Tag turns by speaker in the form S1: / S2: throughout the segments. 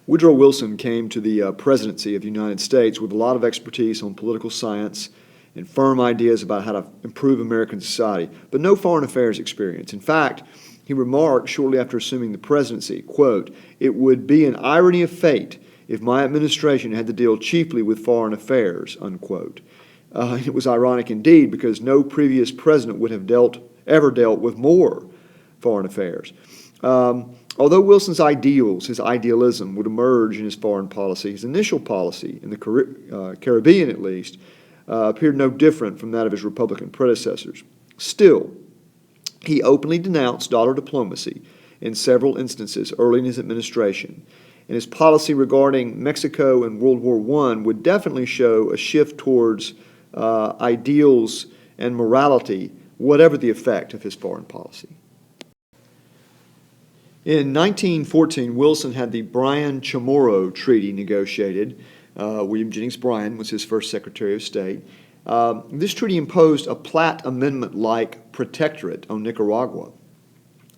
S1: Woodrow Wilson came to the presidency of the United States with a lot of expertise on political science and firm ideas about how to improve American society, but no foreign affairs experience. In fact, he remarked shortly after assuming the presidency, quote, "It would be an irony of fate if my administration had to deal chiefly with foreign affairs," unquote. It was ironic indeed because no previous president would have ever dealt with more foreign affairs. Although Wilson's ideals, his idealism, would emerge in his foreign policy, his initial policy, in the Caribbean at least, appeared no different from that of his Republican predecessors. Still, he openly denounced dollar diplomacy in several instances early in his administration, and his policy regarding Mexico and World War I would definitely show a shift towards ideals and morality, whatever the effect of his foreign policy. In 1914, Wilson had the Bryan-Chamorro Treaty negotiated. William Jennings Bryan was his first Secretary of State. This treaty imposed a Platt Amendment-like protectorate on Nicaragua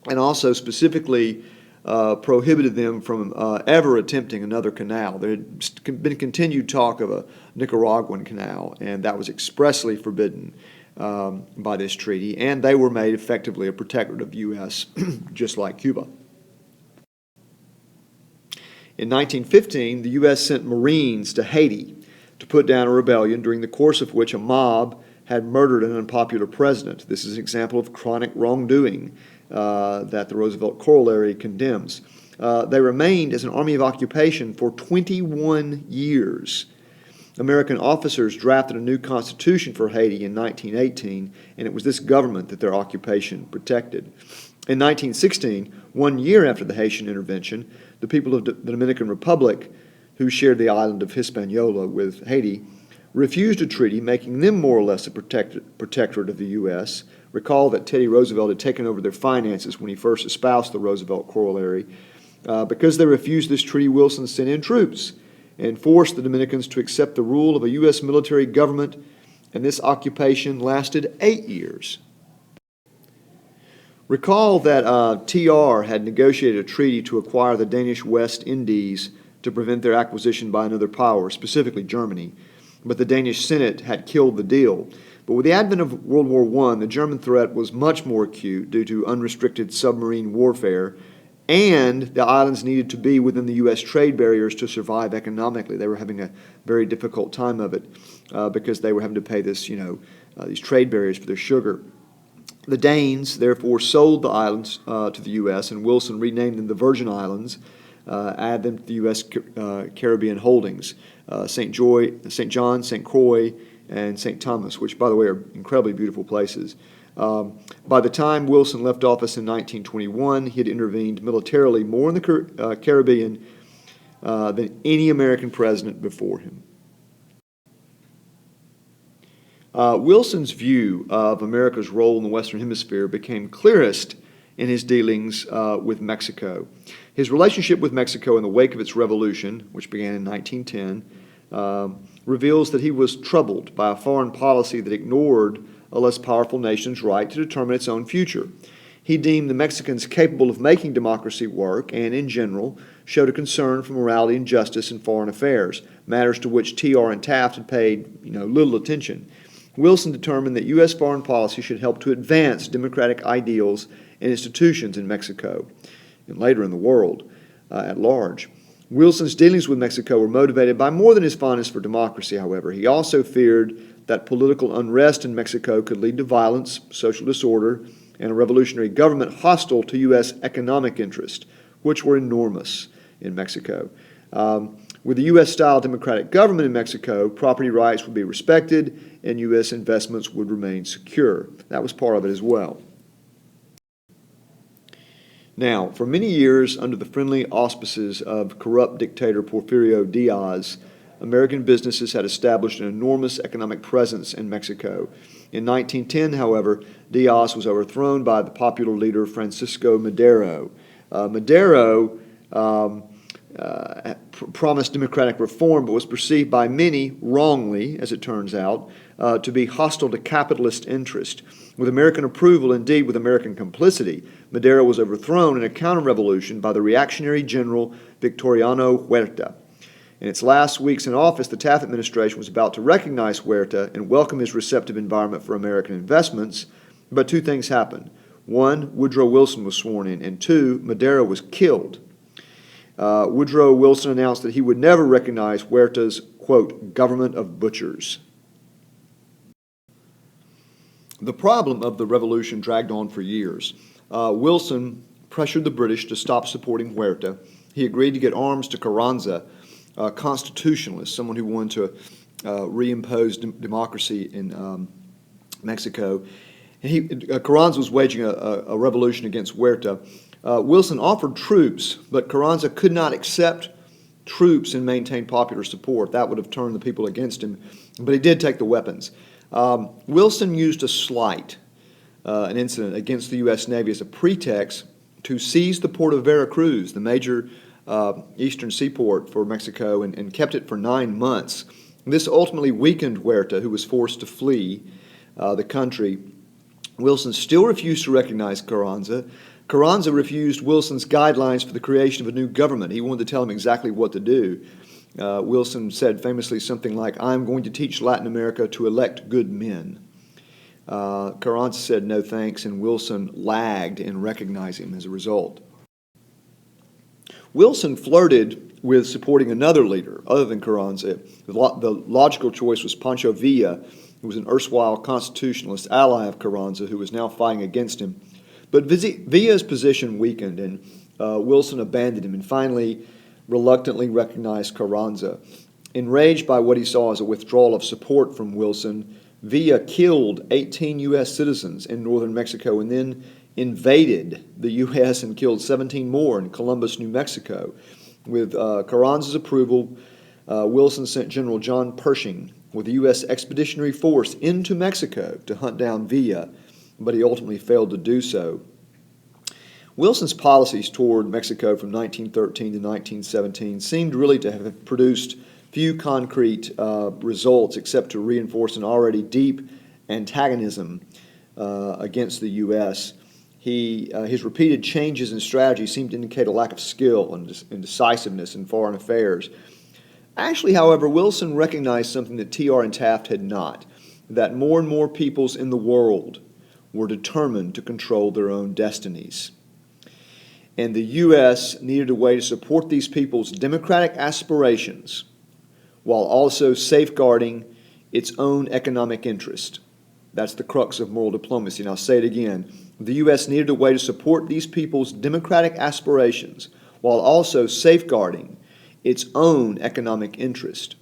S1: and also specifically prohibited them from ever attempting another canal. There had been continued talk of a Nicaraguan canal, and that was expressly forbidden by this treaty, and they were made effectively a protectorate of the U.S., just like Cuba. In 1915, the U.S. sent Marines to Haiti to put down a rebellion, during the course of which a mob had murdered an unpopular president. This is an example of chronic wrongdoing that the Roosevelt Corollary condemns. They remained as an army of occupation for 21 years. American officers drafted a new constitution for Haiti in 1918, and it was this government that their occupation protected. In 1916, 1 year after the Haitian intervention, the people of the Dominican Republic, who shared the island of Hispaniola with Haiti, refused a treaty making them more or less a protectorate of the U.S. Recall that Teddy Roosevelt had taken over their finances when he first espoused the Roosevelt Corollary. Because they refused this treaty, Wilson sent in troops and forced the Dominicans to accept the rule of a U.S. military government, and this occupation lasted 8 years. Recall that TR had negotiated a treaty to acquire the Danish West Indies to prevent their acquisition by another power, specifically Germany, but the Danish Senate had killed the deal. But with the advent of World War I, the German threat was much more acute due to unrestricted submarine warfare, and the islands needed to be within the U.S. trade barriers to survive economically. They were having a very difficult time of it because they were having to pay these trade barriers for their sugar. The Danes, therefore, sold the islands to the U.S., and Wilson renamed them the Virgin Islands, added them to the U.S. Caribbean holdings, St. John, St. Croix, and St. Thomas, which, by the way, are incredibly beautiful places. By the time Wilson left office in 1921, he had intervened militarily more in the Caribbean than any American president before him. Wilson's view of America's role in the Western Hemisphere became clearest in his dealings with Mexico. His relationship with Mexico in the wake of its revolution, which began in 1910, reveals that he was troubled by a foreign policy that ignored a less powerful nation's right to determine its own future. He deemed the Mexicans capable of making democracy work and, in general, showed a concern for morality and justice in foreign affairs, matters to which TR and Taft had paid little attention. Wilson determined that U.S. foreign policy should help to advance democratic ideals and institutions in Mexico and later in the world at large. Wilson's dealings with Mexico were motivated by more than his fondness for democracy, however. He also feared that political unrest in Mexico could lead to violence, social disorder, and a revolutionary government hostile to U.S. economic interests, which were enormous in Mexico. With the U.S.-style democratic government in Mexico, property rights would be respected and U.S. investments would remain secure. That was part of it as well. Now, for many years, under the friendly auspices of corrupt dictator Porfirio Diaz, American businesses had established an enormous economic presence in Mexico. In 1910, however, Diaz was overthrown by the popular leader Francisco Madero. Madero promised democratic reform, but was perceived by many wrongly, as it turns out, to be hostile to capitalist interest. With American approval, indeed with American complicity, Madero was overthrown in a counter-revolution by the reactionary general Victoriano Huerta. In its last weeks in office, the Taft administration was about to recognize Huerta and welcome his receptive environment for American investments, but two things happened. One, Woodrow Wilson was sworn in, and two, Madero was killed. Woodrow Wilson announced that he would never recognize Huerta's, quote, government of butchers. The problem of the revolution dragged on for years. Wilson pressured the British to stop supporting Huerta. He agreed to get arms to Carranza, a constitutionalist, someone who wanted to reimpose democracy in Mexico. And Carranza was waging a revolution against Huerta. Wilson offered troops, but Carranza could not accept troops and maintain popular support. That would have turned the people against him, but he did take the weapons. Wilson used a slight, an incident against the U.S. Navy as a pretext to seize the port of Veracruz, the major eastern seaport for Mexico, and kept it for 9 months. This ultimately weakened Huerta, who was forced to flee the country. Wilson still refused to recognize Carranza. Carranza refused Wilson's guidelines for the creation of a new government. He wanted to tell him exactly what to do. Wilson said famously something like, "I'm going to teach Latin America to elect good men." Carranza said no thanks, and Wilson lagged in recognizing him as a result. Wilson flirted with supporting another leader other than Carranza. The logical choice was Pancho Villa, who was an erstwhile constitutionalist ally of Carranza, who was now fighting against him. But Villa's position weakened, and Wilson abandoned him and finally reluctantly recognized Carranza. Enraged by what he saw as a withdrawal of support from Wilson, Villa killed 18 U.S. citizens in northern Mexico and then invaded the U.S. and killed 17 more in Columbus, New Mexico. With Carranza's approval, Wilson sent General John Pershing with a U.S. expeditionary force into Mexico to hunt down Villa, but he ultimately failed to do so. Wilson's policies toward Mexico from 1913 to 1917 seemed really to have produced few concrete results except to reinforce an already deep antagonism against the U.S. His repeated changes in strategy seemed to indicate a lack of skill and decisiveness in foreign affairs. Actually, however, Wilson recognized something that T.R. and Taft had not, that more and more peoples in the world were determined to control their own destinies. And the U.S. needed a way to support these people's democratic aspirations while also safeguarding its own economic interest. That's the crux of moral diplomacy. And I'll say it again. The U.S. needed a way to support these people's democratic aspirations while also safeguarding its own economic interest.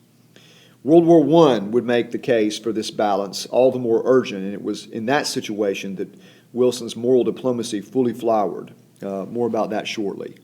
S1: World War I would make the case for this balance all the more urgent, and it was in that situation that Wilson's moral diplomacy fully flowered. More about that shortly.